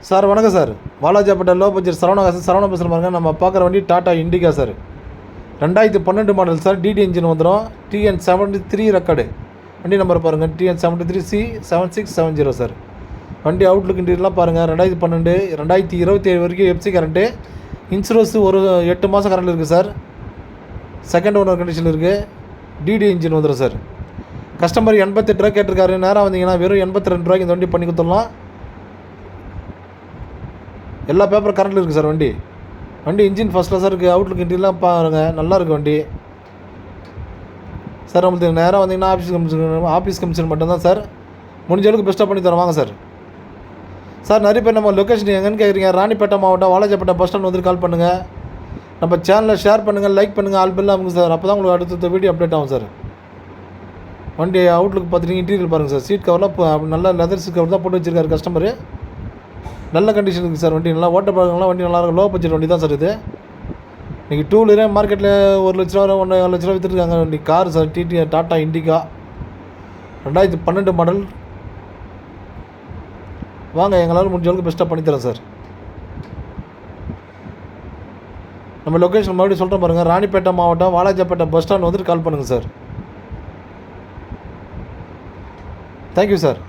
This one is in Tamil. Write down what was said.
சார் வணக்கம் sir. Walajapet low budget Saravana பேசுகிற பாருங்க. நம்ம பார்க்குற வண்டி Tata Indica sir. 2012 model sir. டிடி இன்ஜின் வந்துடும். TN73 record. வண்டி நம்பர் பாருங்கள். TN73C7670 sir. வண்டி அவுட்லுக் இன்டீரியர்லாம் பாருங்கள். 2012 2027 வரைக்கும் எஃப்சி கரண்ட்டு. இன்சூரன்ஸ் ஒரு 8 மாதம் கரண்ட் இருக்குது சார். செகண்ட் ஓனர் கண்டிஷன் இருக்குது. டிடி இன்ஜின் வந்துடும் சார். கஸ்டமர் 88 ரூபா கேட்டிருக்காரு. நேராக வந்தீங்கன்னா வெறும் 82 ரூபாய்க்கு இந்த வண்டி பண்ணி கொடுத்துடலாம். எல்லா பேப்பரும் கரண்ட்டில் இருக்குது சார். வண்டி இன்ஜின் ஃபஸ்ட் கிளாஸாக இருக்குது. அவுட்லுக் இன்டீரியர்லாம் பாருங்கள். நல்லா இருக்குது வண்டி சார். நம்மளுக்கு நேராக வந்தீங்கன்னா ஆஃபீஸ் கமிஷன் மட்டும்தான் சார். முடிஞ்ச அளவுக்கு பெஸ்ட்டாக பண்ணி தரோம் வாங்க சார். சார் நிறைய பேர் நம்ம லொக்கேஷன் எங்கேன்னு கேட்குறீங்க. ராணிப்பேட்டை மாவட்டம் வாலாஜாப்பேட்டை பஸ் ஸ்டாண்ட் வந்து கால் பண்ணுங்கள். நம்ம சேனலை ஷேர் பண்ணுங்கள், லைக் பண்ணுங்கள், ஆல் பெல் அமுங்க சார். அப்போ தான் உங்களுக்கு அடுத்த வீடியோ அப்டேட் ஆகும் சார். வண்டி அவுட்லுக் பார்த்துட்டீங்க. இன்டீரியர் பாருங்கள் சார். சீட் கவர்லாம் நல்ல லெதர் சீட் கவர் தான் போட்டு வச்சுருக்காரு கஸ்டமரு. நல்ல கண்டிஷன் இருக்குது சார். வண்டி நல்லா ஓட்ட பார்க்கலாம். வண்டி நல்லாயிருக்கும். லோ பட்ஜெட் வண்டி தான் சார் இது. இன்றைக்கி 2 வீலரே மார்க்கெட்டில் 1 லட்ச ரூபா 1.5 லட்ச ரூபா விற்றுருக்காங்க. வண்டி car sir. Tata Indica 2012 model. வாங்க, எங்களால் முடிஞ்ச அளவுக்கு பெஸ்ட்டாக பண்ணித்தரேன் சார். நம்ம லொக்கேஷன் மறுபடியும் சொல்கிறேன் பாருங்கள். ராணிப்பேட்டை மாவட்டம் வாலாஜாப்பேட்டை பஸ் ஸ்டாண்ட் வந்துட்டு கால் பண்ணுங்கள் சார். Thank you sir.